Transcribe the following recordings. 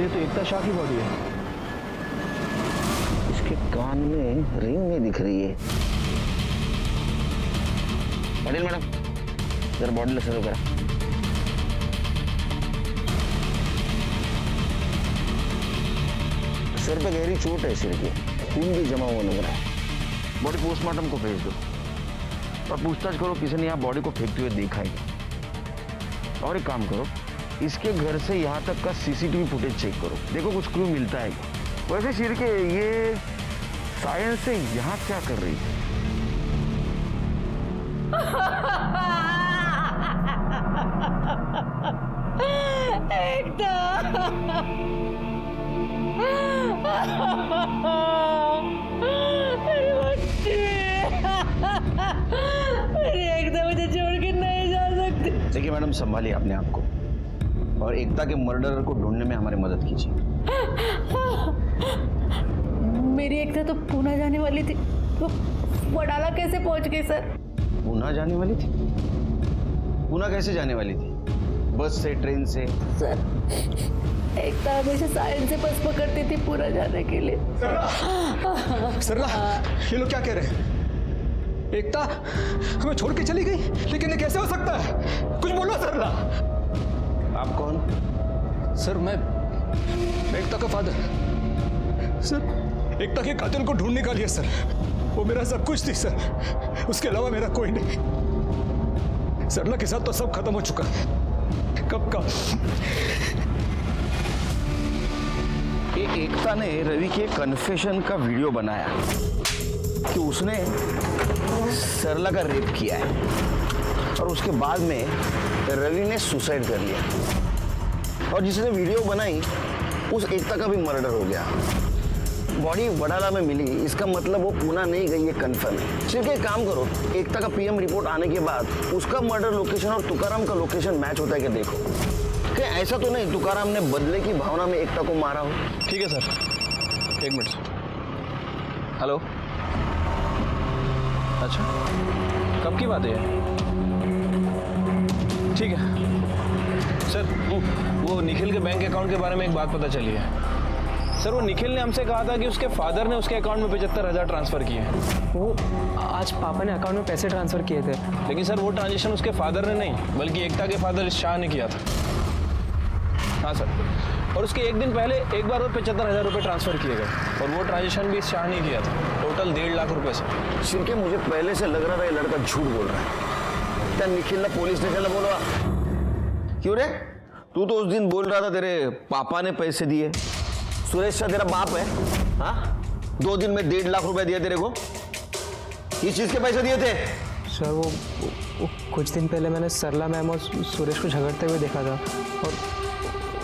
ये तो एकता शाह की बॉडी है। इसके कान में रिंग नहीं दिख रही है। पटेल मैडम जरा बॉडी शुरू करा। सिर पे गहरी चोट है, सिर की खून भी जमा हुआ लग रहा है। बॉडी पोस्टमार्टम को भेज दो और पूछताछ करो किसी ने यहाँ बॉडी को फेंकते हुए देखा है। और एक काम करो, इसके घर से यहाँ तक का सीसीटीवी फुटेज चेक करो, देखो कुछ क्लू मिलता है। वैसे शिर के ये सायंस से यहाँ क्या कर रही है? एकदम मुझे छोड़ के नहीं जा सकती। देखिए मैडम, संभालिए अपने आप को और एकता के मर्डरर को ढूंढने में हमारी मदद कीजिए। मेरी एकता तो पूना जाने वाली थी, वो वडाला कैसे पहुंच गई सर? पूना जाने वाली थी? पूना कैसे जाने वाली थी? बस से, ट्रेन से? सर एकता हमेशा सायन से बस पकड़ती थी पूना जाने के लिए। सरला, ये लोग क्या कह रहे हैं? एकता हमें छोड़ के चली गई, लेकिन ये कैसे हो सकता है? कुछ बोलो सरला। आप कौन? सर मैं एकता का फादर। सर एकता के कातिल को ढूंढ निकालिए सर, वो मेरा सब कुछ थी सर, उसके अलावा मेरा कोई नहीं। सरला के साथ तो सब खत्म हो चुका है, कब का। एकता ने रवि के कन्फेशन का वीडियो बनाया कि उसने सरला का रेप किया है और उसके बाद में रवि ने सुसाइड कर लिया और जिसने वीडियो बनाई उस एकता का भी मर्डर हो गया। बॉडी वडाला में मिली, इसका मतलब वो पूना नहीं गई, ये कंफर्म है। सिर्फ एक काम करो, एकता का पीएम रिपोर्ट आने के बाद उसका मर्डर लोकेशन और तुकाराम का लोकेशन मैच होता है कि देखो। क्या ऐसा तो नहीं तुकाराम ने बदले की भावना में एकता को मारा हो? ठीक है सर, एक मिनट सर। हेलो, अच्छा कब की बात है? ठीक है सर, वो निखिल के बैंक अकाउंट के बारे में एक बात पता चली है सर। वो निखिल ने हमसे कहा था कि उसके फादर ने उसके अकाउंट में 75,000 ट्रांसफर किए हैं। वो आज पापा ने अकाउंट में पैसे ट्रांसफर किए थे। लेकिन सर वो ट्रांजेक्शन उसके फादर ने नहीं बल्कि एकता के फादर शाह ने किया था। हाँ सर, और उसके एक दिन पहले एक बार और 75,000 रुपये ट्रांसफर किए गए और वो ट्रांजेक्शन भी शाह ने किया था। टोटल 1.5 लाख रुपए सर। सिर्के मुझे पहले से लग रहा था ये लड़का झूठ बोल रहा है। क्या निखिल ने पुलिस स्टेशन में बोला? क्यों रे, तू तो उस दिन बोल रहा था तेरे पापा ने पैसे दिए। सुरेश शाह तेरा बाप है? हाँ, 2 दिन में 1.5 लाख रुपए दिए तेरे को। किस चीज के पैसे दिए थे? सर वो कुछ दिन पहले मैंने सरला मैम और सुरेश को झगड़ते हुए देखा था और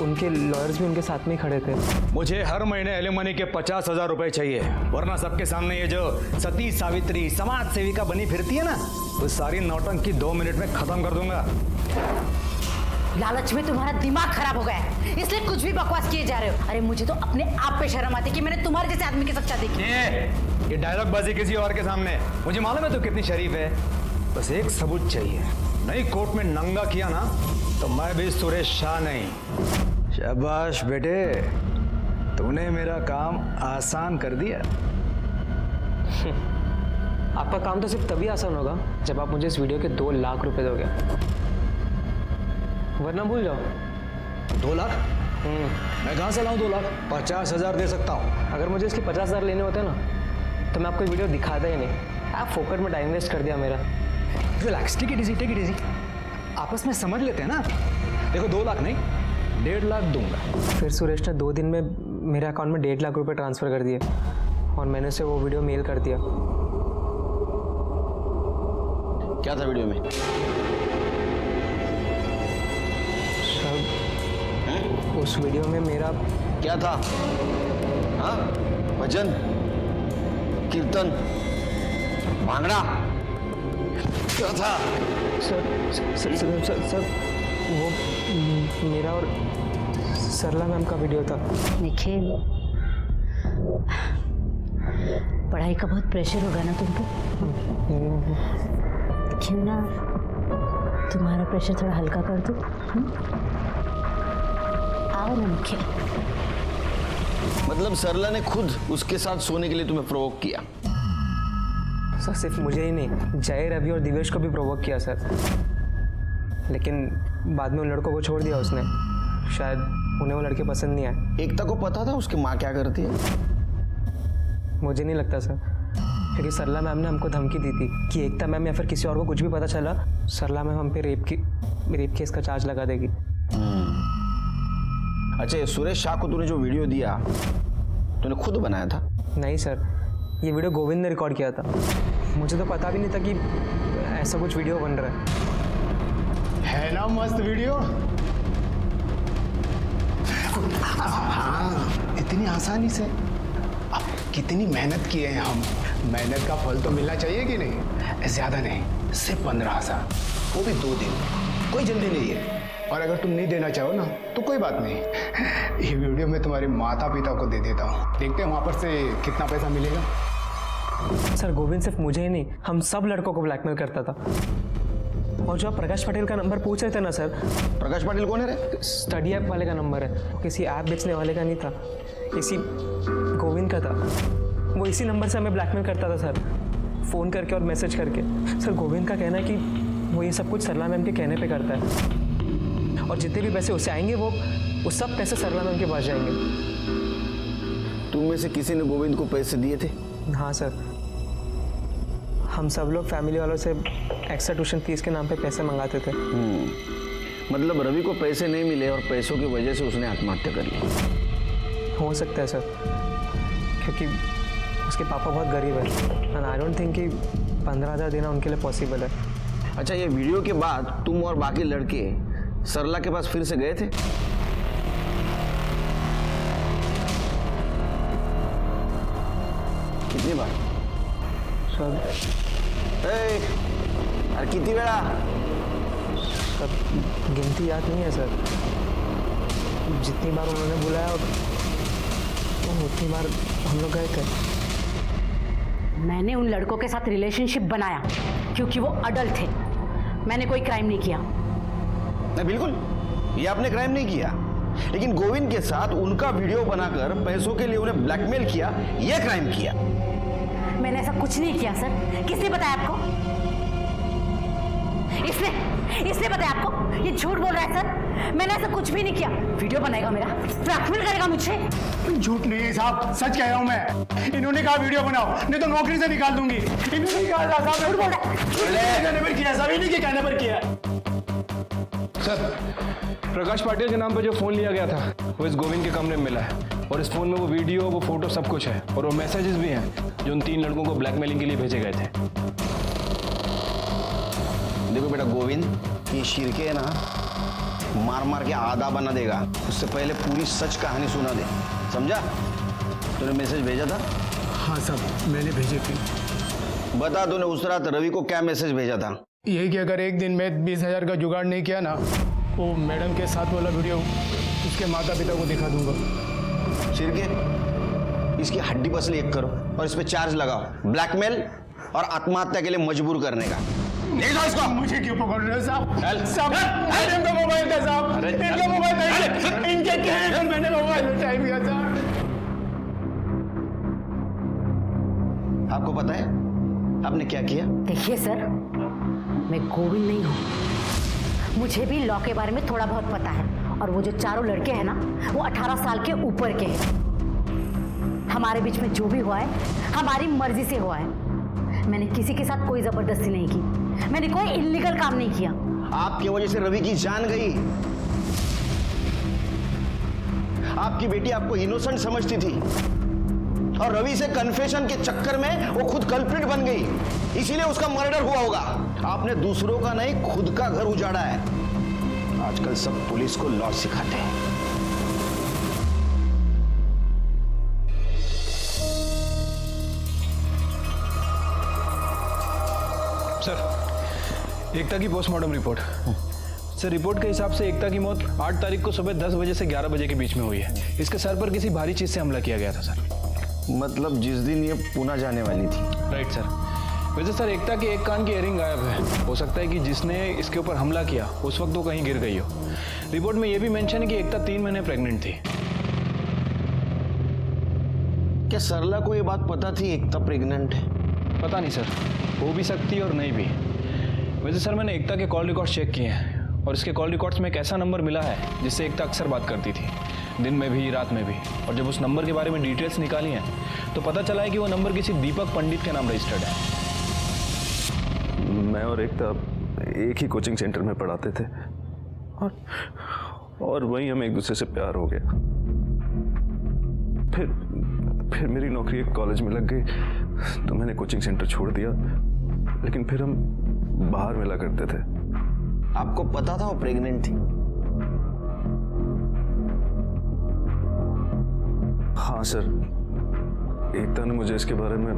उनके लॉयर्स भी उनके साथ में ही खड़े थे। मुझे हर महीने एलिमनी के 50,000 रुपए चाहिए, वरना सबके सामने ये जो सती सावित्री समाज सेविका बनी फिरती है ना, वो सारी नौटंकी 2 मिनट में खत्म कर दूंगा। लालच में तुम्हारा दिमाग खराब हो गया है, इसलिए कुछ भी बकवास किए जा रहे हो। अरे मुझे तो अपने आप पे शर्म आती कि मैंने तुम्हारे जैसे आदमी के साथ शादी की। ये डायलॉग बाजी किसी और के सामने, मुझे मालूम है तू कितनी शरीफ है। बस एक सबूत चाहिए, नहीं कोर्ट में नंगा किया ना तो मैं भी सुरेश शाह नहीं। शाबाश बेटे, तूने मेरा काम आसान कर दिया। आपका काम तो सिर्फ तभी आसान होगा जब आप मुझे इस वीडियो के 2 लाख रुपए दोगे, वरना भूल जाओ। 2 लाख? मैं कहाँ से लाऊं 2 लाख? 50,000 दे सकता हूँ। अगर मुझे इसके 50,000 लेने होते ना तो मैं आपको वीडियो दिखाता ही नहीं। आप फोकट में टाइम वेस्ट कर दिया मेरा। Relax, take it easy. आपस में समझ लेते हैं ना। देखो 2 लाख नहीं, 1.5 लाख दूंगा। फिर सुरेश ने 2 दिन में मेरे अकाउंट में 1.5 लाख रुपए ट्रांसफर कर दिए और मैंने उसे वो वीडियो मेल कर दिया। क्या था वीडियो में? सब उस वीडियो में मेरा क्या था? हाँ, भजन, कीर्तन, भांगड़ा, क्या था? सर वो मेरा और सरला मैम का वीडियो था। निखिल, पढ़ाई का बहुत प्रेशर होगा ना तुम पे। क्यों ना तुम्हारा प्रेशर थोड़ा हल्का कर दूं? आओ ना निखिल। मतलब सरला ने खुद उसके साथ सोने के लिए तुम्हें प्रोवोक किया? सर सिर्फ मुझे ही नहीं, जय, रवि और दिवेश को भी प्रोवोक किया सर। लेकिन बाद में उन लड़कों को छोड़ दिया उसने, शायद उन्हें वो लड़के पसंद नहीं आए। एकता को पता था उसकी माँ क्या करती है? मुझे नहीं लगता सर, क्योंकि सरला मैम ने हमको धमकी दी थी कि एकता मैम या फिर किसी और को कुछ भी पता चला, सरला मैम हम पे रेप केस का चार्ज लगा देगी। अच्छा, ये सुरेश शाह को तूने जो वीडियो दिया तूने खुद बनाया था? नहीं सर, ये वीडियो गोविंद ने रिकॉर्ड किया था। मुझे तो पता भी नहीं था कि ऐसा कुछ वीडियो बन रहा है ना मस्त वीडियो। हाँ, इतनी आसानी से। अब कितनी मेहनत किए हैं हम, मेहनत का फल तो मिलना चाहिए कि नहीं? ज्यादा नहीं, सिर्फ 15,000, वो भी 2 दिन, कोई जल्दी नहीं है। और अगर तुम नहीं देना चाहो ना तो कोई बात नहीं, ये वीडियो मैं तुम्हारे माता पिता को दे देता हूँ, देखते हैं वहाँ पर से कितना पैसा मिलेगा। है। सर गोविंद सिर्फ मुझे ही नहीं, हम सब लड़कों को ब्लैकमेल करता था। और जो आप प्रकाश पटेल का नंबर पूछ रहे थे ना सर, प्रकाश पाटिल कौन है रे? स्टडी ऐप वाले का नंबर है, किसी ऐप बेचने वाले का नहीं था, इसी गोविंद का था। वो इसी नंबर से हमें ब्लैकमेल करता था सर, फ़ोन करके और मैसेज करके। सर गोविंद का कहना है कि वो ये सब कुछ सरला मैम के कहने पे करता है, और जितने भी पैसे उससे आएंगे वो सब पैसे सरला मैम के पास जाएंगे। तुम में से किसी ने गोविंद को पैसे दिए थे? हाँ सर, हम सब लोग फैमिली वालों से एक्स्ट्रा ट्यूशन फीस के नाम पे पैसे मंगाते थे। मतलब रवि को पैसे नहीं मिले और पैसों की वजह से उसने आत्महत्या कर ली। हो सकता है सर, क्योंकि उसके पापा बहुत गरीब है, एंड आई डोंट थिंक कि 15,000 देना उनके लिए पॉसिबल है। अच्छा, ये वीडियो के बाद तुम और बाकी लड़के सरला के पास फिर से गए थे? कितनी बार? सर अरे कितनी बेड़ा? सर गिनती याद नहीं है सर, जितनी बार उन्होंने बुलाया उतनी बार हम लोग गए थे। मैंने उन लड़कों के साथ रिलेशनशिप बनाया क्योंकि वो अडल्ट थे, मैंने कोई क्राइम नहीं किया। नहीं, बिल्कुल ये आपने क्राइम नहीं किया, लेकिन गोविंद के साथ उनका वीडियो बनाकर पैसों के लिए उन्हें ब्लैकमेल किया, यह क्राइम किया। मैंने ऐसा कुछ नहीं किया सर। किसने बताया आपको? इसने बताया आपको? ये झूठ बोल रहा है सर, मैंने ऐसा कुछ भी नहीं किया। वीडियो बनाएगा मेरा, ब्लैकमेल करेगा मुझे। झूठ नहीं है साहब, सच कह रहा हूँ मैं। इन्होंने कहा वीडियो बनाओ, नहीं तो नौकरी से निकाल दूंगी। इन्होंने कहा साहब, झूठ बोल रहा है। कहने पर किया, सभी के कहने पर किया। सर, प्रकाश पाटिल के नाम पर जो फ़ोन लिया गया था वो इस गोविंद के कमरे में मिला है, और इस फ़ोन में वो वीडियो, वो फोटो सब कुछ है, और वो मैसेजेस भी हैं जो उन 3 लड़कों को ब्लैकमेलिंग के लिए भेजे गए थे। देखो बेटा गोविंद, ये शिरके है ना, मार मार के आधा बना देगा, उससे पहले पूरी सच कहानी सुना दे, समझा? तूने मैसेज भेजा था? हाँ साहब, मैंने भेजे थे। बता, तूने उस रात रवि को क्या मैसेज भेजा था? यही कि अगर एक दिन में 20,000 का जुगाड़ नहीं किया ना, वो मैडम के साथ वाला वीडियो उसके माता पिता को दिखा दूंगा। शिरके, इसकी हड्डी पसली एक करो और इस पे चार्ज लगाओ, ब्लैकमेल और आत्महत्या के लिए मजबूर करने का। नहीं दो इसको। मुझे क्यों पकड़ रहे हो साहब? साहब, इनका मोबाइल था साहब, इनका मोबाइल था, इनके कहने पर मैंने मोबाइल उठाई दिया साहब। आपको पता है आपने क्या किया? देखिए सर, मैं गोविंद नहीं हूँ, मुझे भी लॉ के बारे में थोड़ा बहुत पता है, और वो जो चारों लड़के हैं ना, वो 18 साल के ऊपर के हैं। हमारे बीच में जो भी हुआ है हमारी मर्जी से हुआ है। मैंने किसी के साथ कोई जबरदस्ती नहीं की, मैंने कोई इल्लीगल काम नहीं किया। आपकी वजह से रवि की जान गई। आपकी बेटी आपको इनोसेंट समझती थी, और रवि से कन्फेशन के चक्कर में वो खुद कल्प्रिट बन गई, इसीलिए उसका मर्डर हुआ होगा। आपने दूसरों का नहीं, खुद का घर उजाड़ा है। आजकल सब पुलिस को लॉ सिखाते हैं। सर, एकता की पोस्टमार्टम रिपोर्ट। सर, रिपोर्ट के हिसाब से एकता की मौत 8 तारीख को सुबह 10 बजे से 11 बजे के बीच में हुई है। इसके सर पर किसी भारी चीज से हमला किया गया था सर। मतलब जिस दिन ये पुणे जाने वाली थी? Right sir. वैसे सर, एकता के एक कान की इयरिंग गायब है। हो सकता है कि जिसने इसके ऊपर हमला किया उस वक्त वो कहीं गिर गई हो। रिपोर्ट में ये भी मेंशन है कि एकता 3 महीने प्रेग्नेंट थी। क्या सरला को ये बात पता थी एकता प्रेग्नेंट है? पता नहीं सर, हो भी सकती है और नहीं भी। वैसे सर मैंने एकता के कॉल रिकॉर्ड्स चेक किए हैं और इसके कॉल रिकॉर्ड्स में एक ऐसा नंबर मिला है जिससे एकता अक्सर बात करती थी, दिन में भी रात में भी। और जब उस नंबर के बारे में डिटेल्स निकाली हैं तो पता चला है कि वो नंबर किसी दीपक पंडित के नाम रजिस्टर्ड है। मैं और एकता एक ही कोचिंग सेंटर में पढ़ाते थे और वहीं हमें एक दूसरे से प्यार हो गया। फिर मेरी नौकरी एक कॉलेज में लग गई तो मैंने कोचिंग सेंटर छोड़ दिया, लेकिन फिर हम बाहर मिला करते थे। आपको पता था वो प्रेग्नेंट थी? हाँ सर, एकता ने मुझे इसके बारे में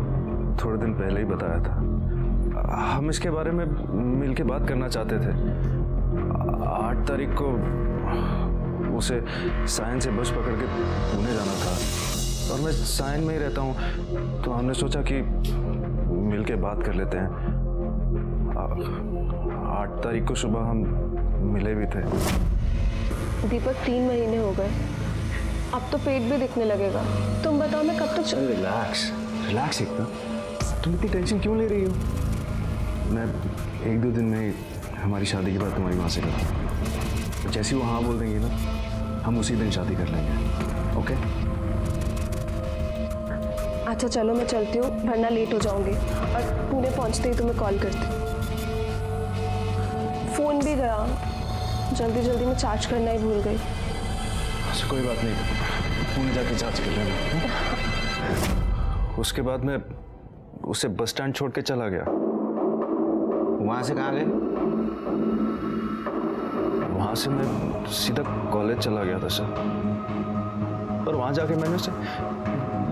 थोड़े दिन पहले ही बताया था। हम इसके बारे में मिलके बात करना चाहते थे। 8 तारीख को उसे सायन से बस पकड़ के पुणे जाना था और मैं सायन में ही रहता हूँ, तो हमने सोचा कि मिलके बात कर लेते हैं। 8 तारीख को सुबह हम मिले भी थे। दीपक 3 महीने हो गए, अब तो पेट भी दिखने लगेगा। तुम बताओ मैं कब तक रिलैक्स एकता, तुम इतनी टेंशन क्यों ले रही हो? मैं 1-2 दिन में ही हमारी शादी के बाद तुम्हारी माँ से करूँ। जैसी वो हाँ बोल देंगी ना, हम उसी दिन शादी कर लेंगे। ओके? अच्छा चलो मैं चलती हूँ, वरना लेट हो जाऊंगी और पुणे पहुँचते ही तुम्हें कॉल करती हूँ। फ़ोन भी गया, जल्दी में चार्ज करना ही भूल गई। अच्छा कोई बात नहीं, पुणे जाके चार्ज कर लेना। उसके बाद मैं उसे बस स्टैंड छोड़ के चला गया। वहां से कहाँ गए? वहां से मैं सीधा कॉलेज चला गया था सर, और वहां जाके मैंने उसे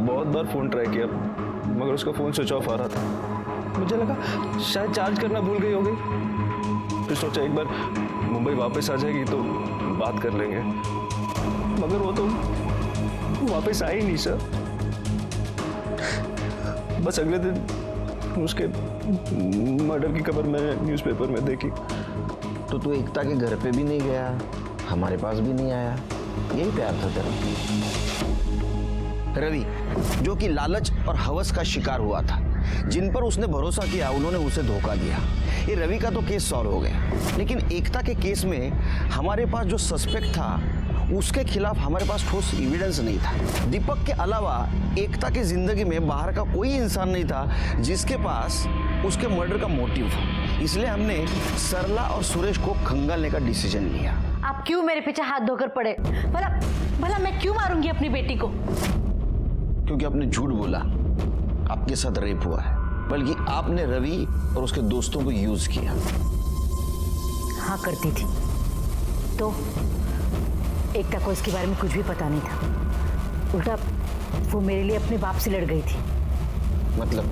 बहुत बार फ़ोन ट्राई किया, मगर उसका फ़ोन स्विच ऑफ आ रहा था। मुझे लगा शायद चार्ज करना भूल गई होगी। फिर सोचा एक बार मुंबई वापस आ जाएगी तो बात कर लेंगे, मगर वो तो वापस आई नहीं सर। बस अगले दिन उसके मर्डर की खबर मैंने न्यूज़पेपर में देखी। तो तू एकता के घर पे भी नहीं गया, हमारे पास भी नहीं आया, यही प्यार था तेरा? रवि, जो कि लालच और हवस का शिकार हुआ था, जिन पर उसने भरोसा किया उन्होंने उसे धोखा दिया। ये रवि का तो केस सॉल्व हो गया, लेकिन एकता के केस में हमारे पास जो सस्पेक्ट था उसके खिलाफ हमारे पास ठोस एविडेंस नहीं था। दीपक के अलावा एकता की जिंदगी में बाहर का कोई इंसान नहीं था जिसके पास उसके मर्डर का मोटिव हो। इसलिए हमने सरला और सुरेश को खंगालने का डिसीजन लिया। आप क्यों मेरे पीछे हाथ धोकर पड़े? भला मैं क्यों मारूंगी अपनी बेटी को? क्योंकि आपने झूठ बोला, आपके साथ रेप हुआ है, बल्कि आपने रवि और उसके दोस्तों को यूज किया। हाँ करती थी, तो एकता को इसके बारे में कुछ भी पता नहीं था। उल्टा वो मेरे लिए अपने बाप से लड़ गई थी। मतलब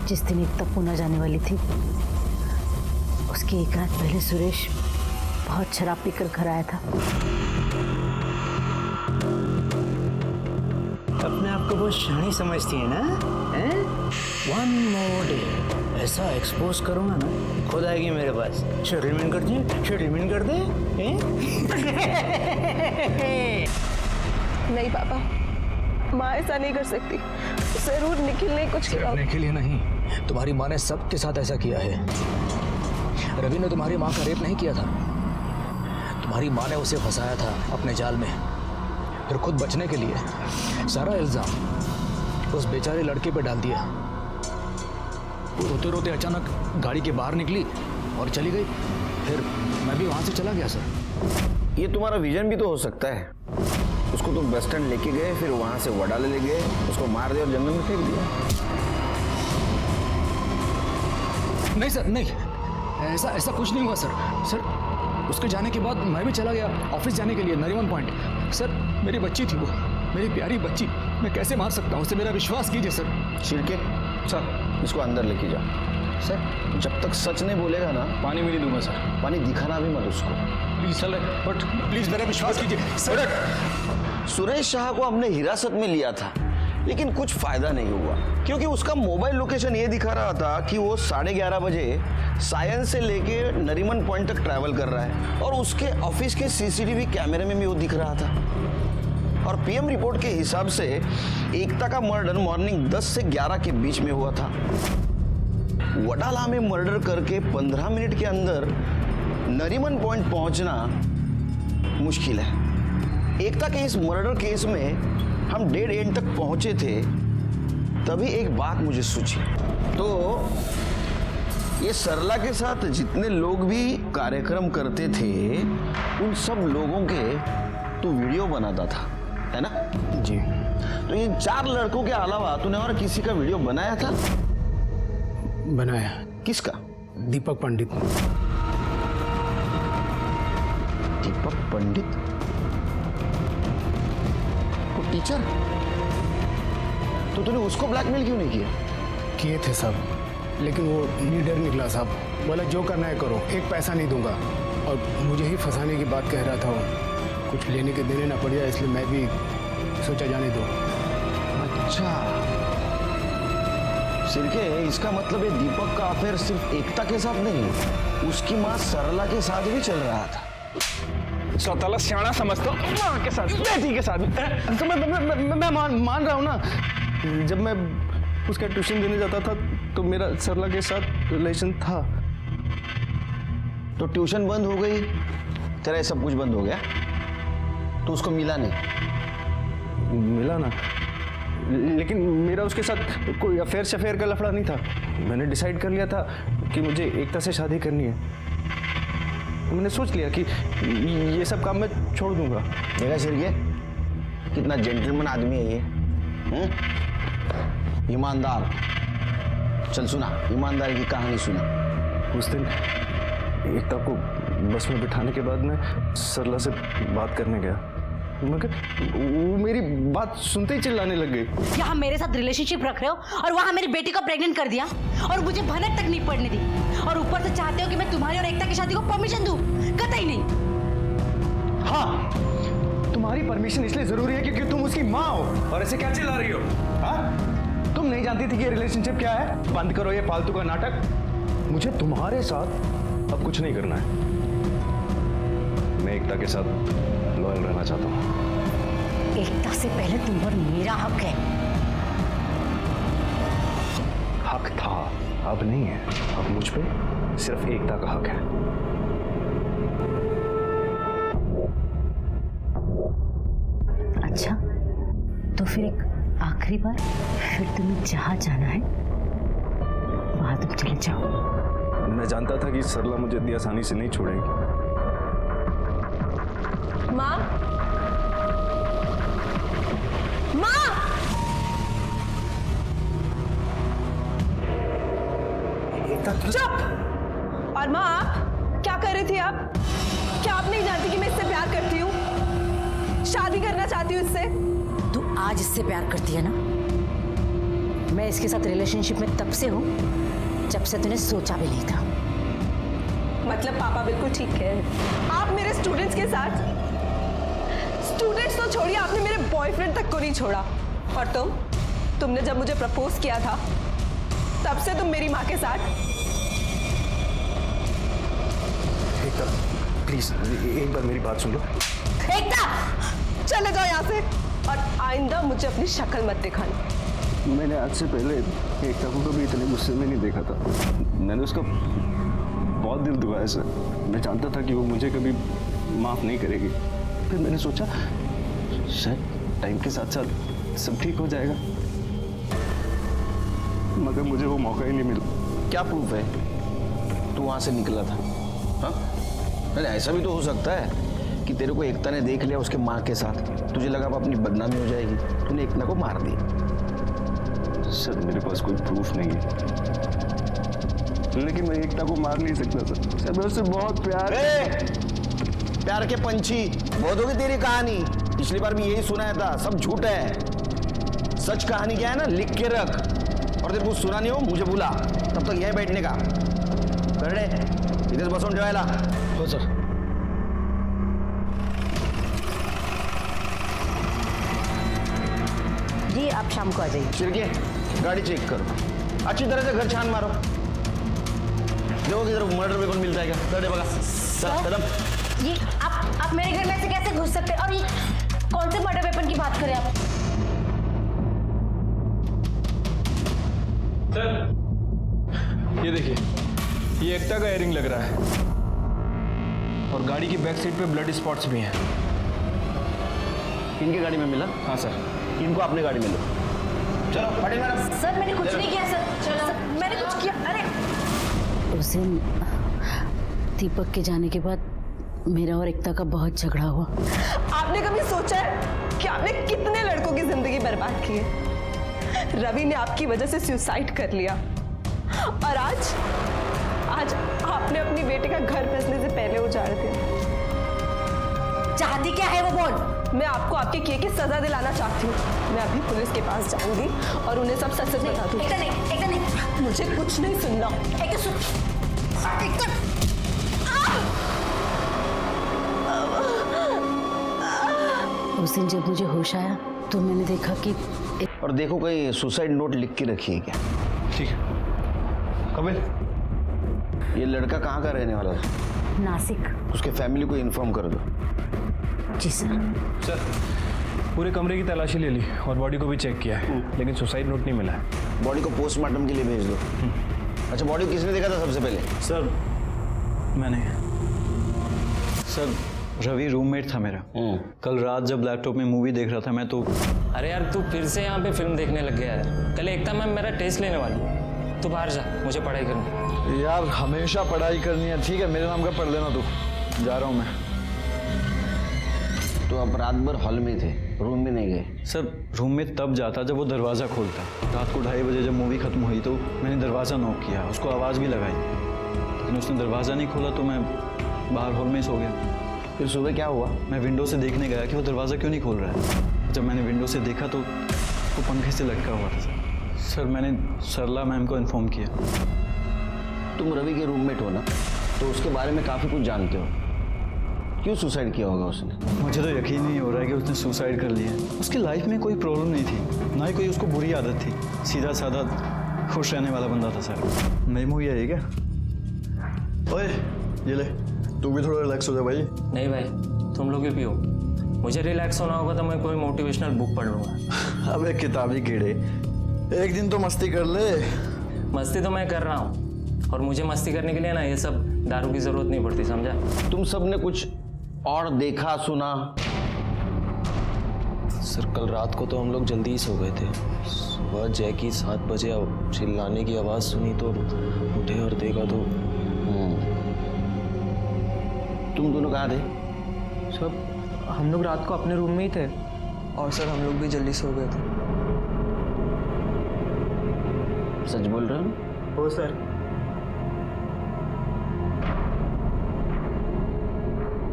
जिस दिन एकता पुणे जाने वाली थी उसके एक रात पहले सुरेश बहुत शराब पीकर घर आया था। अपने आप को बहुत शानी समझती है ना? वन मोर डे ऐसा एक्सपोज करूंगा ना, खुद आएगी मेरे पास। सेटलमेंट कर दे, सेटलमेंट कर दे। नहीं पापा, माँ ऐसा नहीं कर सकती। जरूर निखिल ने कुछ किया। निखिल ही नहीं, तुम्हारी माँ ने सबके साथ ऐसा किया है। रवि ने तुम्हारी माँ का रेप नहीं किया था, तुम्हारी माँ ने उसे फंसाया था अपने जाल में, फिर खुद बचने के लिए सारा इल्जाम उस बेचारे लड़के पे डाल दिया। रोते रोते अचानक गाड़ी के बाहर निकली और चली गई, फिर मैं भी वहां से चला गया सर। ये तुम्हारा विजन भी तो हो सकता है। उसको तुम बस स्टैंड लेके गए, फिर वहां से वडाले ले गए, उसको मार दिया और जंगल में फेंक दिया। नहीं सर, नहीं, ऐसा कुछ नहीं हुआ सर। उसके जाने के बाद मैं भी चला गया ऑफिस जाने के लिए नरीमन पॉइंट। सर मेरी बच्ची थी वो, मेरी प्यारी बच्ची, मैं कैसे मार सकता हूँ उसे? मेरा विश्वास कीजिए सर। छिड़के सर, इसको अंदर लेके जाओ। सर जब तक सच नहीं बोलेगा ना, पानी भी नहीं दूंगा सर। पानी दिखाना भी मत उसको। प्लीज सर, बट प्लीज मेरा विश्वास कीजिए सर। सुरेश शाह को हमने हिरासत में लिया था, लेकिन कुछ फायदा नहीं हुआ, क्योंकि उसका मोबाइल लोकेशन ये दिखा रहा था कि वो 11:30 बजे सायन से लेके नरीमन पॉइंट तक ट्रैवल कर रहा है, और उसके ऑफिस के सीसीटीवी कैमरे में भी वो दिख रहा था। और पीएम रिपोर्ट के हिसाब से एकता का मर्डर मॉर्निंग 10 से 11 के बीच में हुआ था। वडाला में मर्डर करके 15 मिनट के अंदर नरीमन पॉइंट पहुंचना मुश्किल है। एकता के इस मर्डर केस में हम डेड एंड तक पहुंचे थे, तभी एक बात मुझे सूझी। तो ये सरला के साथ जितने लोग भी कार्यक्रम करते थे, उन सब लोगों के तू वीडियो बनाता था, है ना? जी। तो ये 4 लड़कों के अलावा तूने और किसी का वीडियो बनाया था? बनाया। किसका? दीपक पंडित। दीपक पंडित? वो टीचर? तो तूने उसको ब्लैकमेल क्यों नहीं किया? किए थे सब, लेकिन वो लीडर निकला साहब, बोला जो करना है करो, एक पैसा नहीं दूंगा, और मुझे ही फंसाने की बात कह रहा था वो। कुछ लेने के देने ना पड़ जाए, इसलिए मैं भी सोचा जाने दो। अच्छा, सिरके, इसका मतलब ये दीपक का अफेयर सिर्फ एकता के साथ नहीं, उसकी माँ सरला के साथ भी चल रहा था। सौताला सियाना समझता हूँ माँ के साथ, बेटी के साथ। तो मैं मान रहा हूँ ना। जब मैं उसका ट्यूशन देने जाता था तो मेरा सरला के साथ रिलेशन था। तो ट्यूशन बंद हो गई, तेरा ये सब कुछ बंद हो गया, तो उसको मिला नहीं? मिला ना, लेकिन मेरा उसके साथ कोई अफेयर शफेयर का लफड़ा नहीं था। मैंने डिसाइड कर लिया था कि मुझे एकता से शादी करनी है। मैंने सोच लिया कि ये सब काम मैं छोड़ दूंगा। देखा सिरके, कितना जेंटलमैन आदमी है ये, ईमानदार। चल सुना, ईमानदारी की कहानी सुना। उस दिन एकता को बस में बिठाने के बाद मैं सरला से बात करने गया, मगर वो मेरी बात सुनते ही चिल्लाने लग गई। यहाँ मेरे साथ रिलेशनशिप रख रहे हो और वहाँ मेरी बेटी को प्रेग्नेंट कर दिया, और मुझे भनक तक नहीं पड़ने दी, और ऊपर से चाहते हो कि मैं तुम्हारी और एकता की शादी को परमिशन दूं? कतई नहीं। हाँ, तुम्हारी परमिशन इसलिए जरूरी है क्योंकि तुम उसकी माँ हो। और ऐसे क्या चिल्ला रही हो? हाँ, तुम नहीं जानती थी कि रिलेशनशिप क्या है? बंद करो ये फालतू का नाटक। मुझे तुम्हारे साथ अब कुछ नहीं करना है। मैं एकता के साथ लॉयल रहना चाहता हूँ। एकता से पहले तुम पर मेरा हक है। हक था, अब नहीं है। अब मुझ पे सिर्फ एकता का हक है। अच्छा, तो फिर एक आखिरी बार, फिर तुम्हें जहां जाना है वहां तुम चले जाओ। मैं जानता था कि सरला मुझे इतनी आसानी से नहीं छोड़ेगी। माँ, माँ, चुप। और माँ, आप क्या कर रही थी? आप क्या आप नहीं जानती कि मैं इससे प्यार करती हूँ, शादी करना चाहती हूँ इससे? तू आज इससे प्यार करती है ना? मैं इसके साथ रिलेशनशिप में तब से हूँ जब से तूने सोचा भी नहीं था। मतलब पापा बिल्कुल ठीक है। आप मेरे स्टूडेंट्स के साथ, स्टूडेंट्स तो छोड़िए, आपने मेरे बॉयफ्रेंड तक को नहीं छोड़ा। और तुमने जब मुझे प्रपोज किया था तब से तुम मेरी माँ के साथ। एकता, प्लीज एक बार मेरी बात सुन लो। एकता, चले जाओ यहाँ से, और आइंदा मुझे अपनी शक्ल मत दिखाना। मैंने आज से पहले एकता को कभी इतने गुस्से में नहीं देखा था। मैंने उसका बहुत दिल दुखाया सर। मैं जानता था कि वो मुझे कभी माफ़ नहीं करेगी। फिर मैंने सोचा शायद टाइम के साथ साथ सब ठीक हो जाएगा, मगर मुझे वो मौका ही नहीं मिला। क्या प्रूफ है तू वहां से निकला था? हाँ, नहीं, ऐसा भी तो हो सकता है कि तेरे को एकता ने देख लिया उसके माँ के साथ, तुझे लगा अब अपनी बदनामी हो जाएगी, तूने एकता को मार दिया। सर मेरे पास कोई प्रूफ नहीं है, लेकिन मैं एकता को मार नहीं सकता सर। मैं उससे बहुत प्यार के पंछी, बहुत होगी तेरी कहानी। पिछली बार भी यही सुनाया था, सब झूठ है। सच कहानी क्या है ना, लिख के रख, और तेरे को सुना नहीं हो मुझे बुला, तब तक यहीं बैठने का कर रे। इधर बसून ठेवायला हो सर। जी आप शाम को आ जाइए। छिड़के गाड़ी चेक करो, अच्छी तरह से घर छान मारो, देखो किधर मर्डर वेपन मिलता है क्या। चल बगा, चल कदम। ये आप मेरे घर में से कैसे घुस सकते हैं? और ये कौन से मर्डर वेपन की बात करें आप? सर ये देखिए, ये एकता का एयरिंग लग रहा है और गाड़ी की बैक सीट पे ब्लड स्पॉट्स भी हैं। इनकी गाड़ी में मिला? हाँ सर। इनको अपने गाड़ी में लो। चलो पटेल मैडम। सर मैंने कुछ नहीं किया सर। चलो मैंने कुछ किया? अरे उस दिन दीपक के जाने के बाद मेरा और एकता का बहुत झगड़ा हुआ। आपने कभी सोचा है कि आपने कितने लड़कों की जिंदगी बर्बाद की है? रवि ने आपकी वजह से सुसाइड कर लिया और आज आपने अपनी बेटी का घर फंसने से पहले उजाड़ दिया। चाहती क्या है वो बोल। मैं आपको आपके किए की सजा दिलाना चाहती हूँ। मैं अभी पुलिस के पास जाऊंगी और उन्हें सब सच बता दूंगी। एकदम नहीं। मुझे कुछ नहीं सुनना। उस दिन जब मुझे होश आया तो मैंने देखा कि और देखो कहीं सुसाइड नोट लिख के रखी है क्या? ठीक है। कपिल, ये लड़का कहाँ का रहने वाला था? नासिक। उसके फैमिली को इन्फॉर्म कर दो। जी सर। सर पूरे कमरे की तलाशी ले ली और बॉडी को भी चेक किया है, लेकिन सुसाइड नोट नहीं मिला है। बॉडी को पोस्टमार्टम के लिए भेज दो। अच्छा, बॉडी को किसने देखा था सबसे पहले? सर मैंने। सर रवि रूममेट था मेरा। कल रात जब लैपटॉप में मूवी देख रहा था मैं तो। अरे यार तू फिर से यहाँ पे फिल्म देखने लग गया है। कल एकता मैम मेरा टेस्ट लेने वाली है, तू बाहर जा, मुझे पढ़ाई करनी है। यार हमेशा पढ़ाई करनी है, ठीक है मेरे नाम का पढ़ लेना तू। जा रहा हूँ मैं। तो आप रात भर हॉल में थे, रूम में नहीं गए? सर रूम में तब जाता जब वो दरवाज़ा खोलता। रात को 2:30 बजे जब मूवी खत्म हुई तो मैंने दरवाज़ा नॉक किया, उसको आवाज़ भी लगाई, लेकिन उसने दरवाज़ा नहीं खोला तो मैं बाहर हॉल में ही सो गया। फिर सुबह क्या हुआ? मैं विंडो से देखने गया कि वो दरवाज़ा क्यों नहीं खोल रहा है। जब मैंने विंडो से देखा तो वो पंखे से लटका हुआ था। सर मैंने सरला मैम को इन्फॉर्म किया। तुम रवि के रूममेट हो ना, तो उसके बारे में काफ़ी कुछ जानते हो। क्यों सुसाइड किया होगा उसने? मुझे तो यकीन नहीं हो रहा है कि उसने सुसाइड कर लिया। उसकी लाइफ में कोई प्रॉब्लम नहीं थी, ना ही कोई उसको बुरी आदत थी। सीधा साधा खुश रहने वाला बंदा था सर। नई मूवी आई है क्या? ओए ये ले, तू भी थोड़ा रिलैक्स हो जा भाई। नहीं भाई, तुम लोग भी पियो। मुझे रिलैक्स होना होगा तो मैं कोई मोटिवेशनल बुक पढ़ लूँगा। अबे किताबी कीड़े, एक दिन तो मस्ती कर ले। मस्ती तो मैं कर रहा हूँ, और मुझे मस्ती करने के लिए ना ये सब दारू की जरूरत नहीं पड़ती, समझा? तुम सब ने कुछ और देखा सुना? सर कल रात को तो हम लोग जल्दी ही सो गए थे। सुबह जय की 7 बजे चिल्लाने की आवाज़ सुनी तो उठे और देखा तो। तुम दोनों कहाँ थे? सब हम लोग रात को अपने रूम में ही थे और सर हम लोग भी जल्दी सो गए थे। सच बोल रहे हो? हो सर।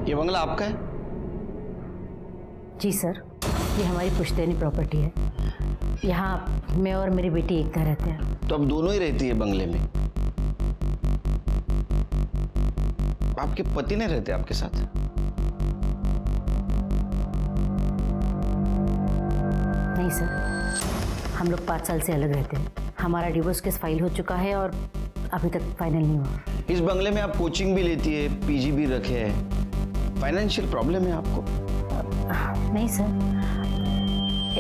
ये बंगला आपका है? जी सर, ये हमारी पुश्तैनी प्रॉपर्टी है। यहाँ मैं और मेरी बेटी एकता रहते हैं। तो अब दोनों ही रहती है बंगले में? आपके पति नहीं रहते आपके साथ? नहीं सर, हम लोग 5 साल से अलग रहते हैं। हमारा डिवोर्स केस फाइल हो चुका है और अभी तक फाइनल नहीं हुआ। इस बंगले में आप कोचिंग भी लेती है, पीजी भी रखे हैं, फाइनेंशियल प्रॉब्लम है आपको? नहीं सर,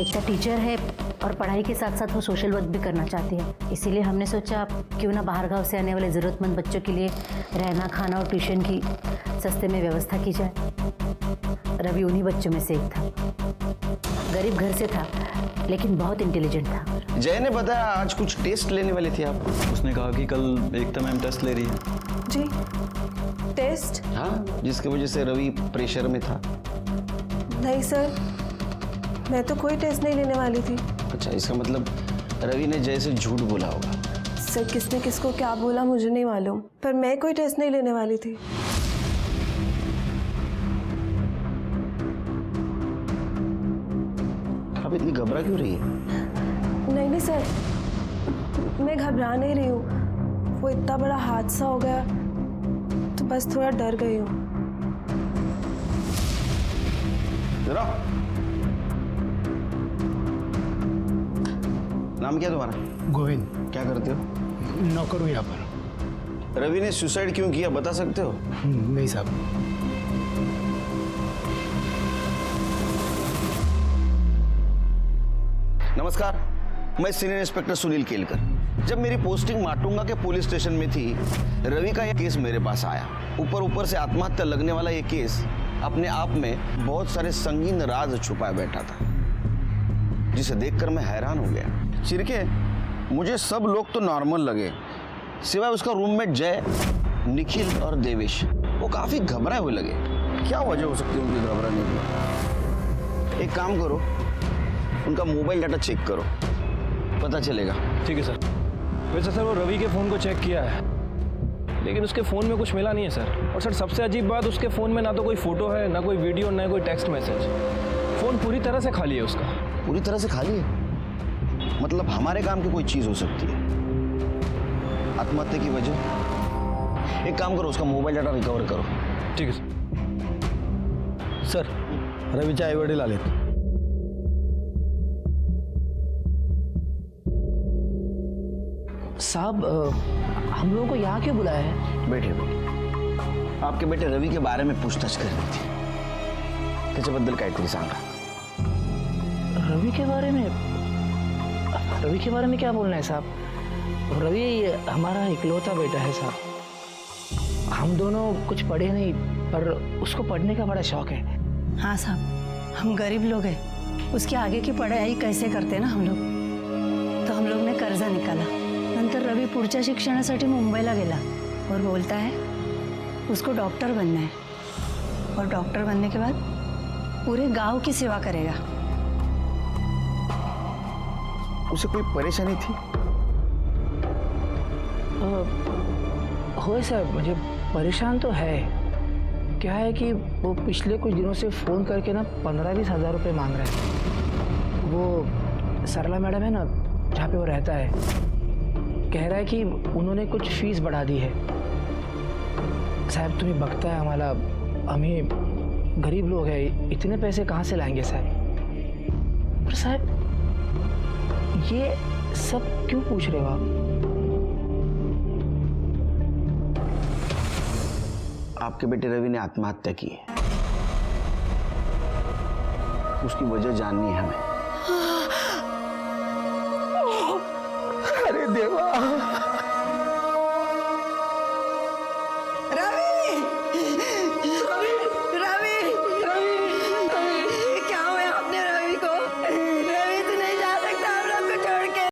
एकता टीचर है और पढ़ाई के साथ साथ वो सोशल वर्क भी करना चाहती है। इसीलिए हमने सोचा क्यों ना बाहर गांव से आने वाले ज़रूरतमंद बच्चों के लिए रहना, खाना और ट्यूशन की सस्ते में व्यवस्था की जाए। रवि उन्हीं बच्चों में से एक था। गरीब घर से था लेकिन बहुत इंटेलिजेंट था। जय ने बताया आज कुछ टेस्ट लेने वाली थी आप? उसने कहा कि कल एकता मैम टेस्ट ले रही है। जी टेस्ट? हाँ, जिसकी वजह से रवि प्रेशर में था। नहीं सर, मैं तो कोई टेस्ट नहीं लेने वाली थी। अच्छा, इसका मतलब रवि ने जय से झूठ बोला होगा। सर किसने किसको क्या बोला मुझे नहीं मालूम, पर मैं कोई टेस्ट नहीं लेने वाली थी। आप इतनी घबरा क्यों रही है? नहीं सर, मैं घबरा नहीं रही हूँ। वो इतना बड़ा हादसा हो गया तो बस थोड़ा डर गई हूँ। नाम क्या तुम्हारा? गोविंद, क्या करते हो? नौकर हूँ यहाँ पर। रवि ने सुसाइड क्यों किया बता सकते हो? नहीं साहब। नमस्कार, मैं सीनियर इंस्पेक्टर सुनील केलकर। जब मेरी पोस्टिंग माटुंगा के पुलिस स्टेशन में थी, रवि का यह केस मेरे पास आया। ऊपर से आत्महत्या लगने वाला ये केस अपने आप में बहुत सारे संगीन राज छुपाए बैठा था, जिसे देखकर मैं हैरान हो गया। चिरके, मुझे सब लोग तो नॉर्मल लगे, सिवाय उसका रूममेट जय, निखिल और देवेश। वो काफी घबराए हुए लगे। क्या वजह हो सकती है उनके घबराने की? एक काम करो, उनका मोबाइल डाटा चेक करो, पता चलेगा। ठीक है सर। वैसे सर वो रवि के फ़ोन को चेक किया है, लेकिन उसके फ़ोन में कुछ मिला नहीं है सर। और सर सबसे अजीब बात, उसके फ़ोन में ना तो कोई फ़ोटो है, ना कोई वीडियो, ना कोई टेक्स्ट मैसेज। फ़ोन पूरी तरह से खाली है उसका। पूरी तरह से खाली है? मतलब हमारे काम की कोई चीज़ हो सकती है। आत्महत्या की वजह? एक काम करो, उसका मोबाइल डाटा रिकवर करो। ठीक है सर, रवीचे आई वडील आलेत। साहब, हम लोगों को यहाँ क्यों बुलाया है? बैठे आपके बेटे रवि के बारे में पूछताछ करनी थी, त्याच्याबद्दल काहीतरी सांगा। रवि के बारे में? रवि के बारे में क्या बोलना है साहब? रवि हमारा इकलौता बेटा है साहब। हम दोनों कुछ पढ़े नहीं, पर उसको पढ़ने का बड़ा शौक है। हाँ साहब, हम गरीब लोग हैं, उसकी आगे की पढ़ाई कैसे करते ना हम लोग, तो हम लोग ने कर्जा निकाला। नंतर रवि पुढच्या शिक्षणासाठी मुंबईला गेला और बोलता है उसको डॉक्टर बनना है, और डॉक्टर बनने के बाद पूरे गांव की सेवा करेगा। उसे कोई परेशानी थी? हो साहब, मुझे परेशान तो है। क्या है कि वो पिछले कुछ दिनों से फ़ोन करके ना 15-20 हज़ार रुपये मांग रहे हैं। वो सरला मैडम है ना, जहाँ पे वो रहता है, कह रहा है कि उन्होंने कुछ फीस बढ़ा दी है। साहब तुम्हें बकता है हमारा, हमें गरीब लोग हैं, इतने पैसे कहाँ से लाएंगे साहब? पर साहब ये सब क्यों पूछ रहे हो आप? आपके बेटे रवि ने आत्महत्या की है, उसकी वजह जाननी है हमें। अरे देवा,